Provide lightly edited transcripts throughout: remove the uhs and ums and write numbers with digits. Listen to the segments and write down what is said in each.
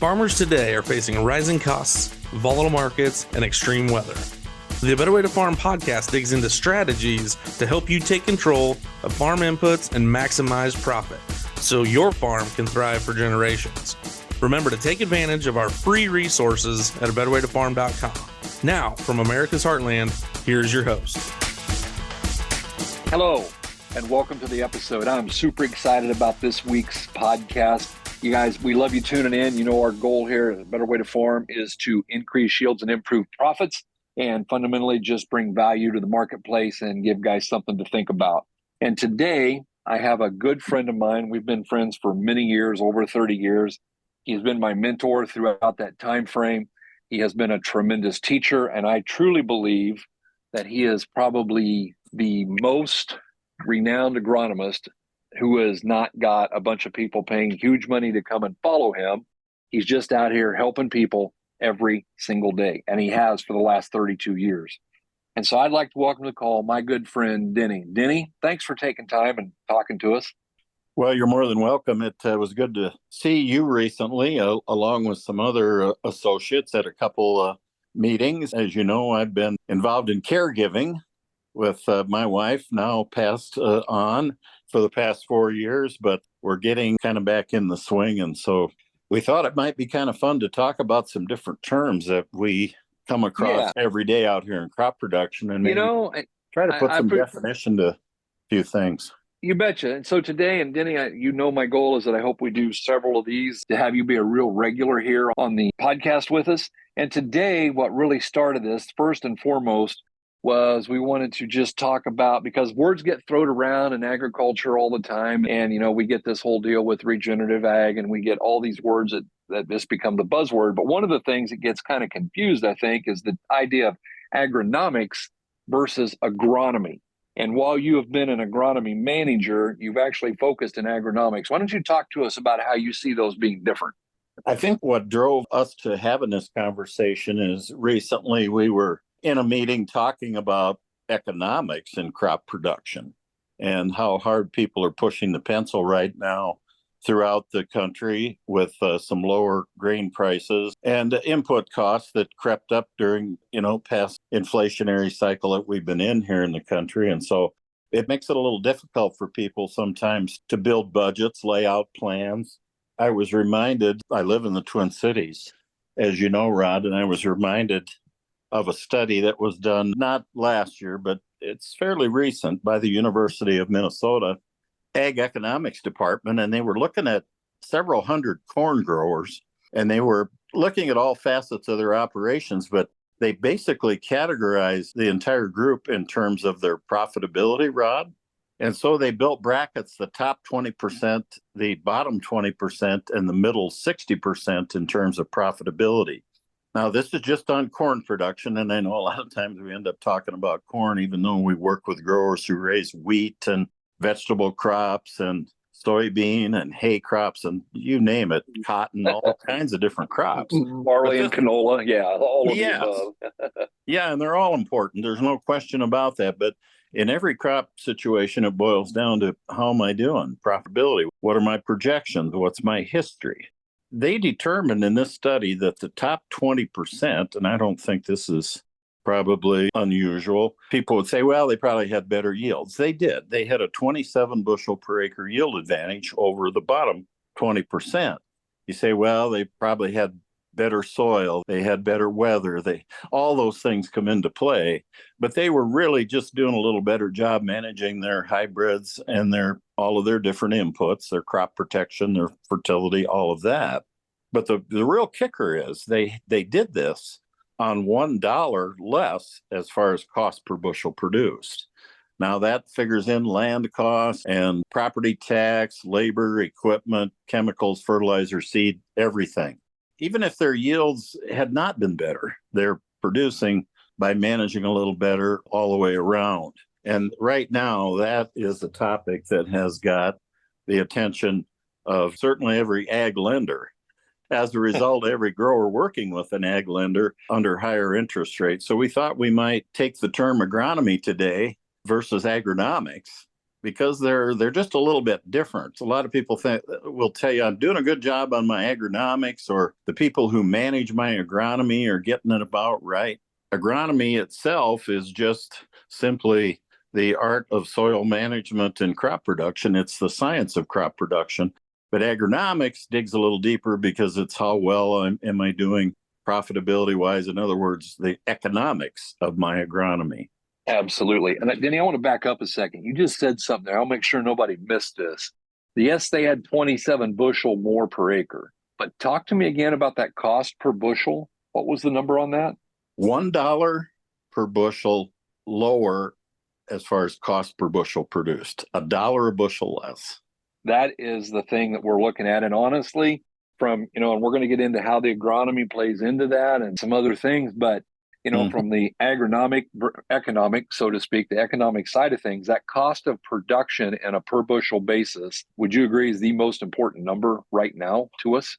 Farmers today are facing rising costs, volatile markets, and extreme weather. The A Better Way to Farm podcast digs into strategies to help you take control of farm inputs and maximize profit so your farm can thrive for generations. Remember to take advantage of our free resources at abetterwaytofarm.com. Now, from America's Heartland, here's your host. Hello, and welcome to the episode. I'm super excited about this week's podcast. You guys, we love you tuning in. You know, our goal here at A Better Way to Farm is to increase yields and improve profits and fundamentally just bring value to the marketplace and give guys something to think about. And today, I have a good friend of mine. We've been friends for many years, over 30 years. He's been my mentor throughout that time frame. He has been a tremendous teacher, and I truly believe that he is probably the most renowned agronomist who has not got a bunch of people paying huge money to come and follow him. He's just out here helping people every single day, and he has for the last 32 years. And so I'd like to welcome to the call my good friend, Denny. Denny, thanks for taking time and talking to us. Well, you're more than welcome. It was good to see you recently, along with some other associates at a couple meetings. As you know, I've been involved in caregiving with my wife, now passed on for the past 4 years, but we're getting kind of back in the swing. And so we thought it might be kind of fun to talk about some different terms that we come across every day out here in crop production, and maybe try to put some definition to a few things. You betcha. And so today, and Denny, my goal is that I hope we do several of these to have you be a real regular here on the podcast with us. And today, what really started this, first and foremost, was we wanted to just talk about, because words get thrown around in agriculture all the time. And, we get this whole deal with regenerative ag, and we get all these words that this become the buzzword. But one of the things that gets kind of confused, I think, is the idea of agronomics versus agronomy. And while you have been an agronomy manager, you've actually focused in agronomics. Why don't you talk to us about how you see those being different? I think what drove us to having this conversation is recently we were in a meeting talking about economics in crop production and how hard people are pushing the pencil right now throughout the country with some lower grain prices and input costs that crept up during, past inflationary cycle that we've been in here in the country. And so it makes it a little difficult for people sometimes to build budgets, lay out plans. I was reminded, I live in the Twin Cities, as you know, Rod, and I was reminded of a study that was done not last year, but it's fairly recent by the University of Minnesota Ag Economics Department. And they were looking at several hundred corn growers, and they were looking at all facets of their operations, but they basically categorized the entire group in terms of their profitability, Rod. And so they built brackets, the top 20%, the bottom 20%, and the middle 60% in terms of profitability. Now, this is just on corn production, and I know a lot of times we end up talking about corn, even though we work with growers who raise wheat and vegetable crops and soybean and hay crops and you name it, cotton, all kinds of different crops. Barley and canola, all of the above. Yeah, and they're all important. There's no question about that. But in every crop situation, it boils down to how am I doing? Profitability. What are my projections? What's my history? They determined in this study that the top 20%, and I don't think this is probably unusual, people would say, well, they probably had better yields. They did. They had a 27 bushel per acre yield advantage over the bottom 20%. You say, well, they probably had better soil. They had better weather. All those things come into play, but they were really just doing a little better job managing their hybrids and all of their different inputs, their crop protection, their fertility, all of that. But the real kicker is they did this on $1 less as far as cost per bushel produced. Now that figures in land costs and property tax, labor, equipment, chemicals, fertilizer, seed, everything. Even if their yields had not been better, they're producing by managing a little better all the way around. And right now, that is a topic that has got the attention of certainly every ag lender. As a result, every grower working with an ag lender under higher interest rates. So we thought we might take the term agronomy today versus agronomics because they're just a little bit different. A lot of people will tell you I'm doing a good job on my agronomics, or the people who manage my agronomy are getting it about right. Agronomy itself is just simply the art of soil management and crop production. It's the science of crop production. But agronomics digs a little deeper because it's how well am I doing profitability wise? In other words, the economics of my agronomy. Absolutely. And Denny, I want to back up a second. You just said something there. I'll make sure nobody missed this. Yes, they had 27 bushel more per acre. But talk to me again about that cost per bushel. What was the number on that? $1 per bushel lower as far as cost per bushel produced, $1 a bushel less. That is the thing that we're looking at. And honestly, and we're going to get into how the agronomy plays into that and some other things, but from the economic, so to speak, the economic side of things, that cost of production and a per bushel basis, would you agree is the most important number right now to us?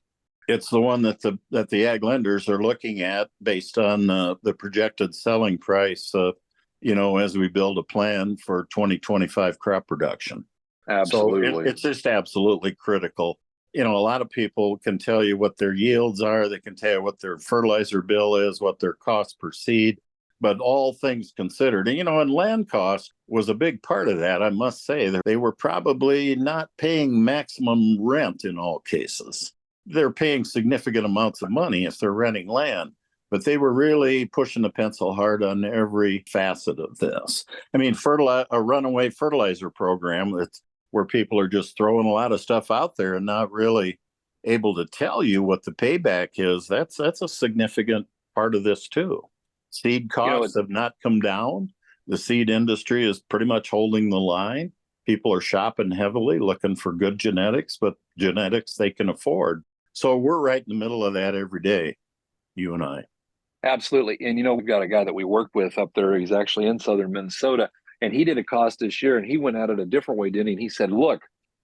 It's the one that the ag lenders are looking at based on the projected selling price, as we build a plan for 2025 crop production. Absolutely. So it's just absolutely critical. A lot of people can tell you what their yields are. They can tell you what their fertilizer bill is, what their cost per seed, but all things considered. And land cost was a big part of that. I must say that they were probably not paying maximum rent in all cases. They're paying significant amounts of money if they're renting land, but they were really pushing the pencil hard on every facet of this. I mean, a runaway fertilizer program that's where people are just throwing a lot of stuff out there and not really able to tell you what the payback is. That's a significant part of this too. Seed costs have not come down. The seed industry is pretty much holding the line. People are shopping heavily, looking for good genetics, but genetics they can afford. So we're right in the middle of that every day, you and I. Absolutely. And, we've got a guy that we work with up there. He's actually in southern Minnesota, and he did a cost this year, and he went at it a different way, didn't he? And he said, look,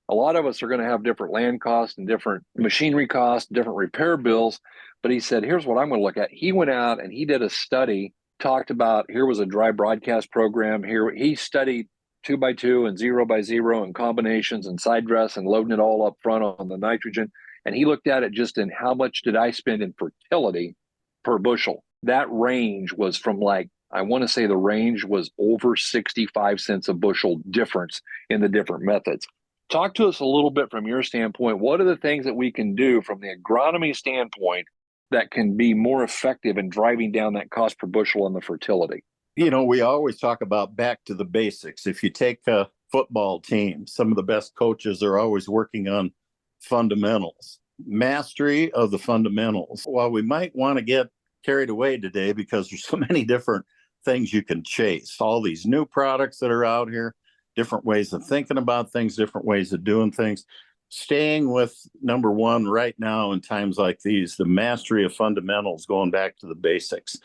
a lot of us are going to have different land costs and different machinery costs, different repair bills. But he said, here's what I'm going to look at. He went out and he did a study, talked about, here was a dry broadcast program. Here he studied 2x2 and 0x0 and combinations and side dress and loading it all up front on the nitrogen. And he looked at it just in how much did I spend in fertility per bushel. That range was from I want to say the range was over 65 cents a bushel difference in the different methods. Talk to us a little bit from your standpoint. What are the things that we can do from the agronomy standpoint that can be more effective in driving down that cost per bushel on the fertility? We always talk about back to the basics. If you take a football team, some of the best coaches are always working on fundamentals, mastery of the fundamentals. While we might want to get carried away today because there's so many different things you can chase, all these new products that are out here, different ways of thinking about things, different ways of doing things, staying with number one right now in times like these, the mastery of fundamentals, going back to the basics.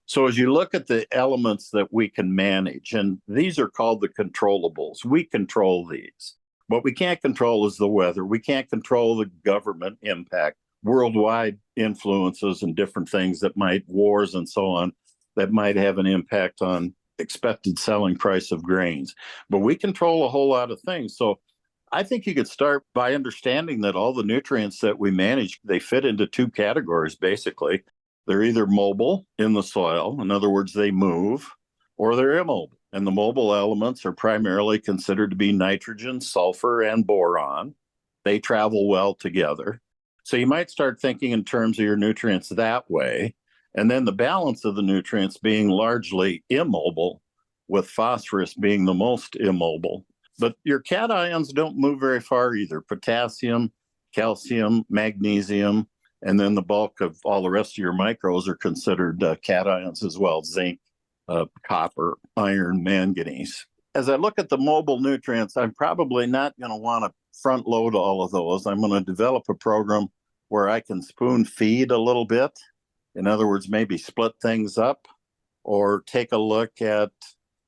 So as you look at the elements that we can manage, and these are called the controllables, we control these. What we can't control is the weather. We can't control the government impact, worldwide influences and different things that wars and so on, that might have an impact on expected selling price of grains. But we control a whole lot of things. So I think you could start by understanding that all the nutrients that we manage, they fit into two categories, basically. They're either mobile in the soil, in other words, they move, or they're immobile. And the mobile elements are primarily considered to be nitrogen, sulfur, and boron. They travel well together. So you might start thinking in terms of your nutrients that way. And then the balance of the nutrients being largely immobile, with phosphorus being the most immobile. But your cations don't move very far either. Potassium, calcium, magnesium, and then the bulk of all the rest of your micros are considered cations as well: zinc, copper, iron, manganese. As I look at the mobile nutrients, I'm probably not going to want to front load all of those. I'm going to develop a program where I can spoon feed a little bit. In other words, maybe split things up, or take a look at,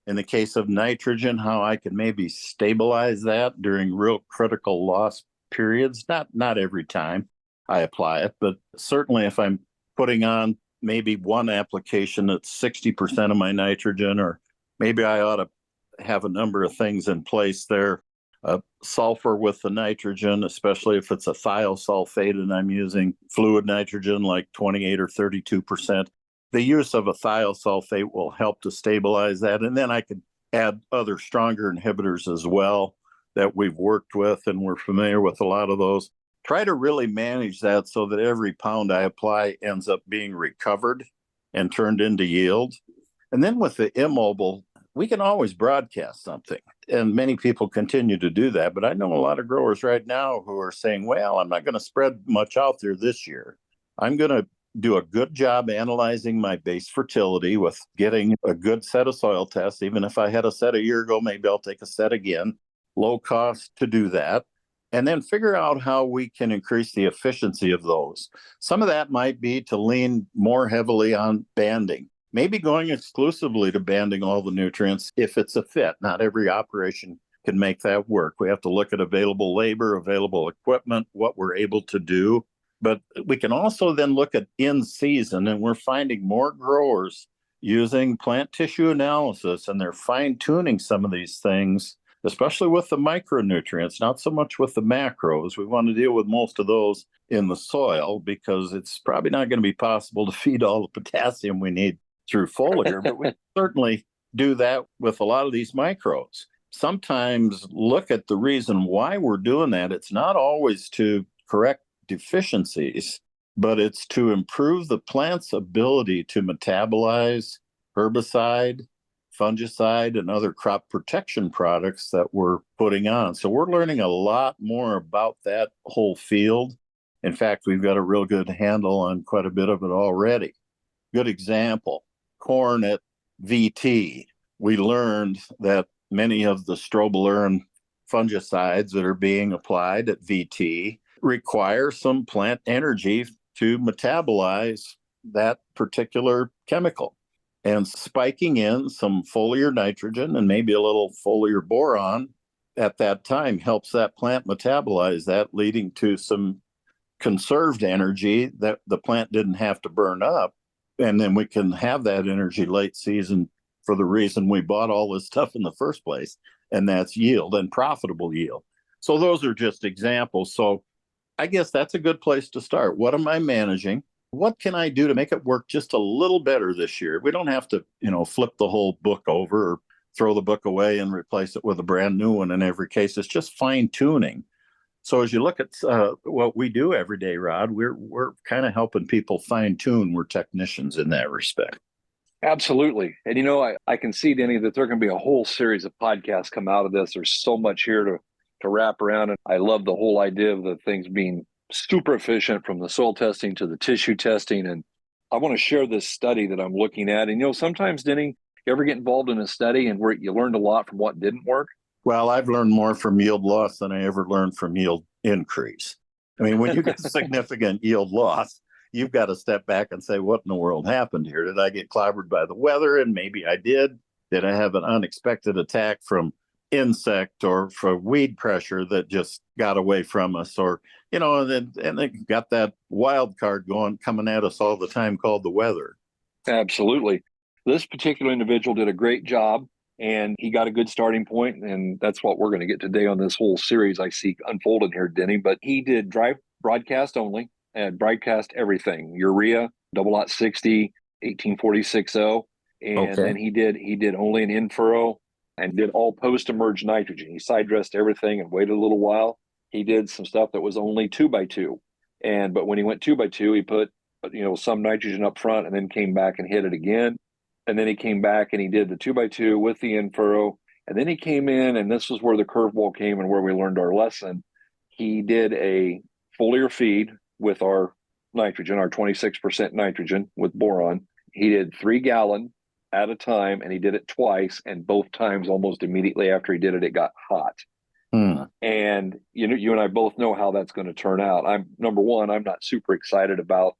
in the case of nitrogen, how I can maybe stabilize that during real critical loss periods. Not every time I apply it, but certainly if I'm putting on maybe one application that's 60% of my nitrogen, or maybe I ought to have a number of things in place there sulfur with the nitrogen, especially if it's a thiosulfate and I'm using fluid nitrogen like 28 or 32%. The use of a thiosulfate will help to stabilize that. And then I could add other stronger inhibitors as well that we've worked with, and we're familiar with a lot of those. Try to really manage that so that every pound I apply ends up being recovered and turned into yield. And then with the immobile, we can always broadcast something. And many people continue to do that. But I know a lot of growers right now who are saying, well, I'm not going to spread much out there this year. I'm going to do a good job analyzing my base fertility with getting a good set of soil tests. Even if I had a set a year ago, maybe I'll take a set again. Low cost to do that. And then figure out how we can increase the efficiency of those. Some of that might be to lean more heavily on banding, maybe going exclusively to banding all the nutrients if it's a fit. Not every operation can make that work. We have to look at available labor, available equipment, what we're able to do. But we can also then look at in season, and we're finding more growers using plant tissue analysis, and they're fine tuning some of these things, especially with the micronutrients, not so much with the macros. We want to deal with most of those in the soil because it's probably not going to be possible to feed all the potassium we need through foliar, but we certainly do that with a lot of these micros. Sometimes look at the reason why we're doing that. It's not always to correct deficiencies, but it's to improve the plant's ability to metabolize herbicide, fungicide, and other crop protection products that we're putting on. So we're learning a lot more about that whole field. In fact, we've got a real good handle on quite a bit of it already. Good example, corn at VT. We learned that many of the strobilurin fungicides that are being applied at VT require some plant energy to metabolize that particular chemical. And spiking in some foliar nitrogen and maybe a little foliar boron at that time helps that plant metabolize that, leading to some conserved energy that the plant didn't have to burn up. And then we can have that energy late season for the reason we bought all this stuff in the first place, and that's yield and profitable yield. So those are just examples. So I guess that's a good place to start. What am I managing? What can I do to make it work just a little better this year? We don't have to, flip the whole book over or throw the book away and replace it with a brand new one in every case. It's just fine tuning. So as you look at what we do every day, Rod, we're kind of helping people fine tune. We're technicians in that respect. Absolutely. And I can see, Denny, that there can be a whole series of podcasts come out of this. There's so much here to wrap around. And I love the whole idea of the things being super efficient, from the soil testing to the tissue testing. And I want to share this study that I'm looking at. And, sometimes, Denny, you ever get involved in a study and where you learned a lot from what didn't work? Well, I've learned more from yield loss than I ever learned from yield increase. I mean, when you get significant yield loss, you've got to step back and say, what in the world happened here? Did I get clobbered by the weather? And maybe I did. Did I have an unexpected attack from insect or for weed pressure that just got away from us? Or, and they got that wild card coming at us all the time called the weather. Absolutely. This particular individual did a great job, and he got a good starting point, and that's what we're going to get today on this whole series I see unfolded here, Denny. But he did dry broadcast only and broadcast everything: urea, 0060, 1846O, and then he did only an in-furrow and did all post-emerge nitrogen. He side dressed everything and waited a little while. He did some stuff that was only 2x2, but when he went 2x2, he put some nitrogen up front and then came back and hit it again. And then he came back and he did the 2x2 with the in-furrow. And then he came in, and this was where the curveball came and where we learned our lesson. He did a foliar feed with our nitrogen, our 26% nitrogen with boron. He did 3 gallon at a time, and he did it twice. And both times, almost immediately after he did it, it got hot. And you and I both know how that's going to turn out. Number one, I'm not super excited about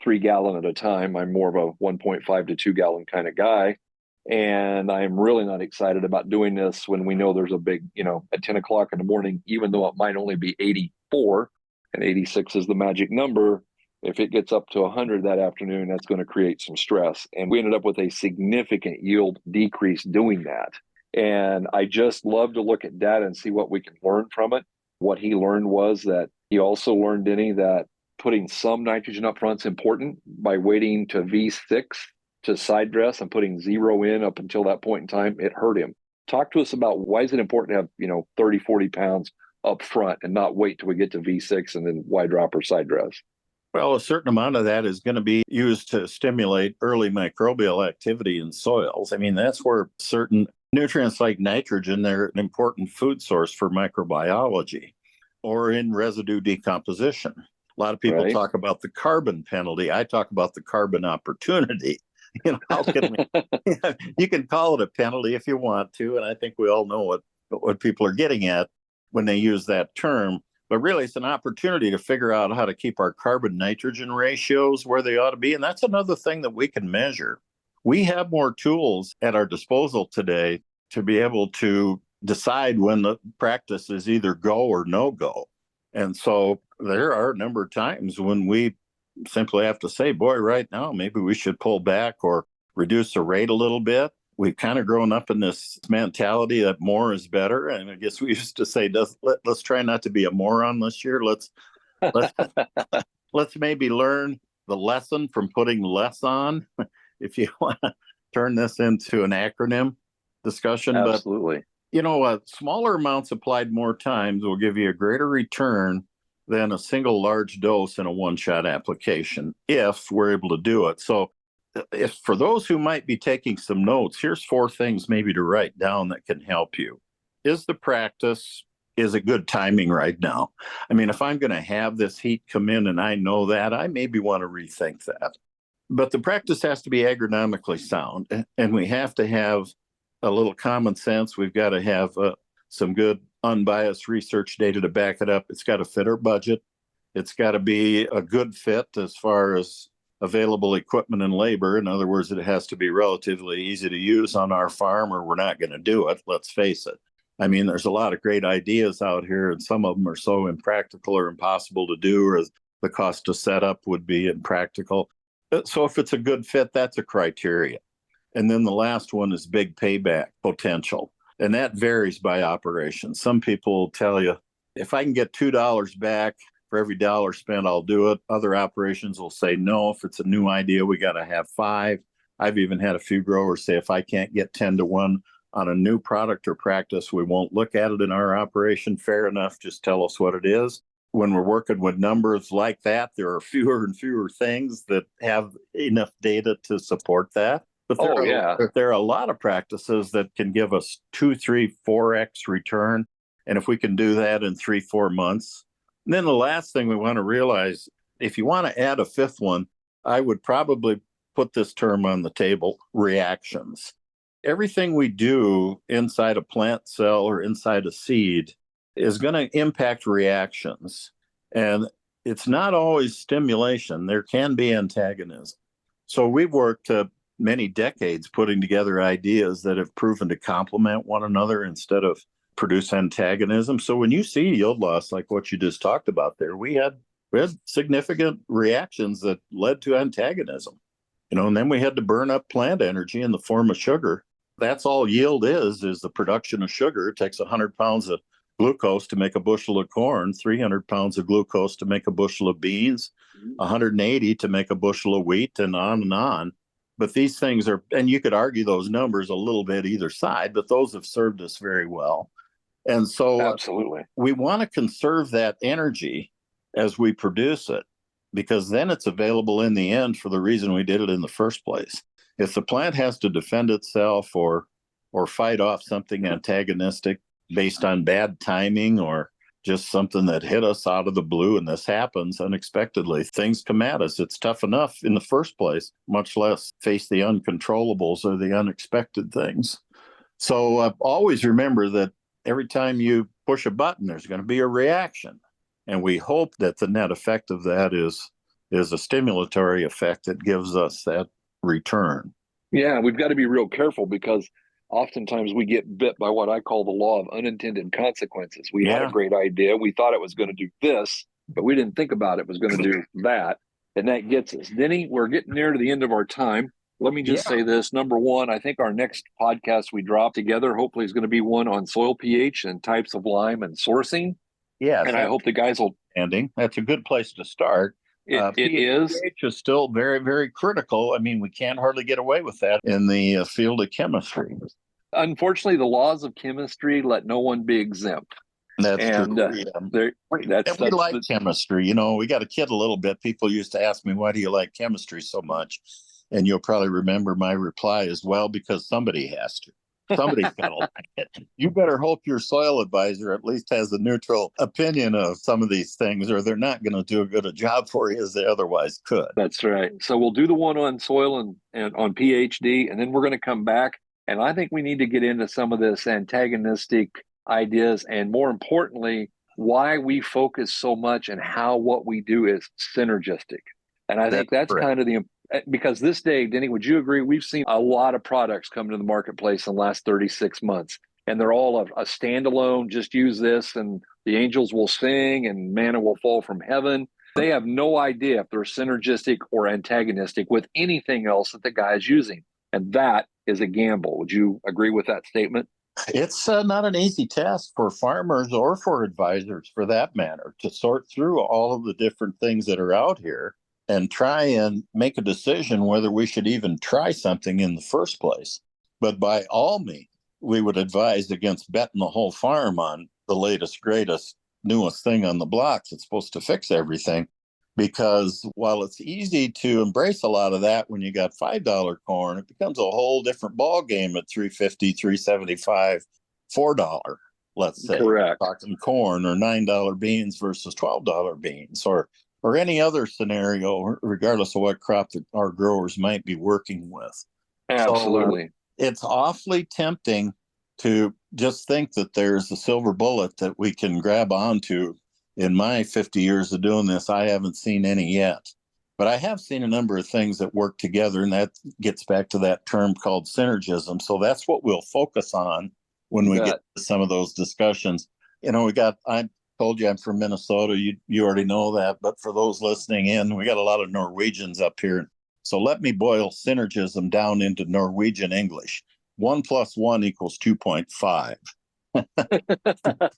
3 gallon at a time. I'm more of a 1.5 to 2 gallon kind of guy. And I'm really not excited about doing this when we know there's a big, at 10 o'clock in the morning, even though it might only be 84 and 86 is the magic number. If it gets up to 100 that afternoon, that's going to create some stress. And we ended up with a significant yield decrease doing that. And I just love to look at data and see what we can learn from it. What he learned was that he also learned, Denny, that putting some nitrogen up front is important. By waiting to V6 to side dress and putting zero in up until that point in time, it hurt him. Talk to us about why is it important to have, 30, 40 pounds up front and not wait till we get to V6 and then wide drop or side dress. Well, a certain amount of that is going to be used to stimulate early microbial activity in soils. I mean, that's where certain nutrients like nitrogen, they're an important food source for microbiology, or in residue decomposition. A lot of people talk about the carbon penalty. I talk about the carbon opportunity. How can we, you can call it a penalty if you want to, and I think we all know what people are getting at when they use that term. But really, it's an opportunity to figure out how to keep our carbon nitrogen ratios where they ought to be. And that's another thing that we can measure. We have more tools at our disposal today to be able to decide when the practice is either go or no go. And so there are a number of times when we simply have to say, boy, right now, maybe we should pull back or reduce the rate a little bit. We've kind of grown up in this mentality that more is better. And I guess we used to say, let's try not to be a moron this year. Let's maybe learn the lesson from putting less on, if you want to turn this into an acronym discussion. Absolutely. But, smaller amounts applied more times will give you a greater return than a single large dose in a one-shot application, if we're able to do it. So if for those who might be taking some notes, here's 4 things maybe to write down that can help you. Is it good timing right now? I mean, if I'm going to have this heat come in and I know that, I maybe want to rethink that. But the practice has to be agronomically sound, and we have to have a little common sense. We've got to have some good unbiased research data to back it up. It's got to fit our budget. It's got to be a good fit as far as available equipment and labor. In other words, it has to be relatively easy to use on our farm, or we're not going to do it. Let's face it. I mean, there's a lot of great ideas out here, and some of them are so impractical or impossible to do, or the cost to set up would be impractical. So if it's a good fit, that's a criteria. And then the last one is big payback potential. And that varies by operation. Some people will tell you, if I can get $2 back for every dollar spent, I'll do it. Other operations will say, no, if it's a new idea, we got to have 5. I've even had a few growers say, if I can't get 10 to 1 on a new product or practice, we won't look at it in our operation. Fair enough. Just tell us what it is. When we're working with numbers like that, there are fewer and fewer things that have enough data to support that. But there are a lot of practices that can give us 2, 3, 4x return. And if we can do that in 3-4 months, and then the last thing we want to realize, if you want to add a 5th one, I would probably put this term on the table: reactions. Everything we do inside a plant cell or inside a seed is going to impact reactions. And it's not always stimulation. There can be antagonism. So we've worked many decades putting together ideas that have proven to complement one another instead of produce antagonism. So when you see yield loss like what you just talked about there, we had significant reactions that led to antagonism. And then we had to burn up plant energy in the form of sugar. That's all yield is the production of sugar. It takes 100 pounds of glucose to make a bushel of corn, 300 pounds of glucose to make a bushel of beans, 180 to make a bushel of wheat, and on and on. But these things are, and you could argue those numbers a little bit either side, but those have served us very well. And so absolutely, we want to conserve that energy as we produce it, because then it's available in the end for the reason we did it in the first place. If the plant has to defend itself or fight off something antagonistic based on bad timing or just something that hit us out of the blue, and this happens unexpectedly, things come at us. It's tough enough in the first place, much less face the uncontrollables or the unexpected things. So always remember that every time you push a button, there's going to be a reaction. And we hope that the net effect of that is a stimulatory effect that gives us that return. Yeah, we've got to be real careful, because oftentimes we get bit by what I call the law of unintended consequences. We had a great idea. We thought it was going to do this, but we didn't think about it was going to do that. And that gets us. Denny, we're getting near to the end of our time. Let me just Yeah. say this. Number one, I think our next podcast we drop together hopefully is going to be one on soil pH and types of lime and sourcing. Yes, And I hope the guys will. ending. That's a good place to start. It is. pH is still very, very critical. I mean, we can't hardly get away with that in the field of chemistry. Unfortunately, the laws of chemistry let no one be exempt. That's And true. We like chemistry. You know, we got to kid a little bit. People used to ask me, why do you like chemistry so much? And you'll probably remember my reply as well, because somebody has to. Somebody's got to like it. You better hope your soil advisor at least has a neutral opinion of some of these things, or they're not going to do as good a job for you as they otherwise could. That's right. So we'll do the one on soil and on PhD, and then we're going to come back. And I think we need to get into some of this antagonistic ideas, and more importantly, why we focus so much and how what we do is synergistic. And I think that's correct. kind of because this day, Denny, would you agree? We've seen a lot of products come to the marketplace in the last 36 months, and they're all a standalone, just use this and the angels will sing and manna will fall from heaven. They have no idea if they're synergistic or antagonistic with anything else that the guy is using. And that is a gamble. Would you agree with that statement? It's not an easy task for farmers or for advisors, for that matter, to sort through all of the different things that are out here and try and make a decision whether we should even try something in the first place. But by all means, we would advise against betting the whole farm on the latest, greatest, newest thing on the blocks that's supposed to fix everything. Because while it's easy to embrace a lot of that when you got $5 corn, it becomes a whole different ball game at $3.50, $3.75, $4, let's say. Correct. Talking corn, or $9 beans versus $12 beans, or any other scenario, regardless of what crop that our growers might be working with. Absolutely. So, it's awfully tempting to just think that there's a silver bullet that we can grab onto. In my 50 years of doing this, I haven't seen any yet. But I have seen a number of things that work together, and that gets back to that term called synergism. So that's what we'll focus on when we get to some of those discussions. You know, I told you I'm from Minnesota. You already know that. But for those listening in, we got a lot of Norwegians up here. So let me boil synergism down into Norwegian English. 1 + 1 = 2.5.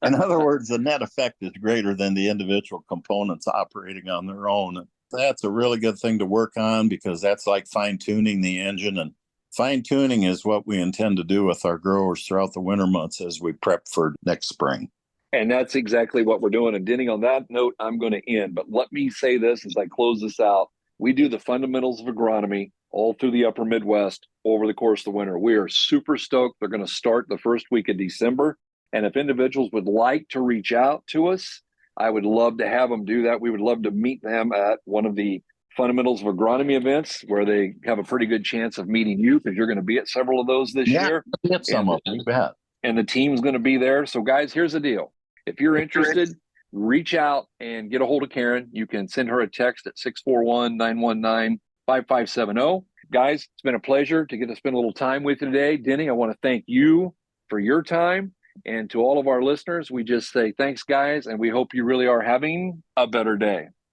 In other words, the net effect is greater than the individual components operating on their own. That's a really good thing to work on, because that's like fine-tuning the engine, and fine-tuning is what we intend to do with our growers throughout the winter months as we prep for next spring. And that's exactly what we're doing. And Denny, on that note, I'm going to end. But let me say this as I close this out. We do the fundamentals of agronomy all through the upper Midwest over the course of the winter. We are super stoked. They're going to start the first week of December. And if individuals would like to reach out to us, I would love to have them do that. We would love to meet them at one of the fundamentals of agronomy events, where they have a pretty good chance of meeting you, because you're going to be at several of those this year. Get some of them, you bet. And the team's going to be there. So guys, here's the deal. If you're interested, reach out and get a hold of Karen. You can send her a text at 641-919-5570. Guys, it's been a pleasure to get to spend a little time with you today. Denny, I want to thank you for your time. And to all of our listeners, we just say thanks, guys, and we hope you really are having a better day.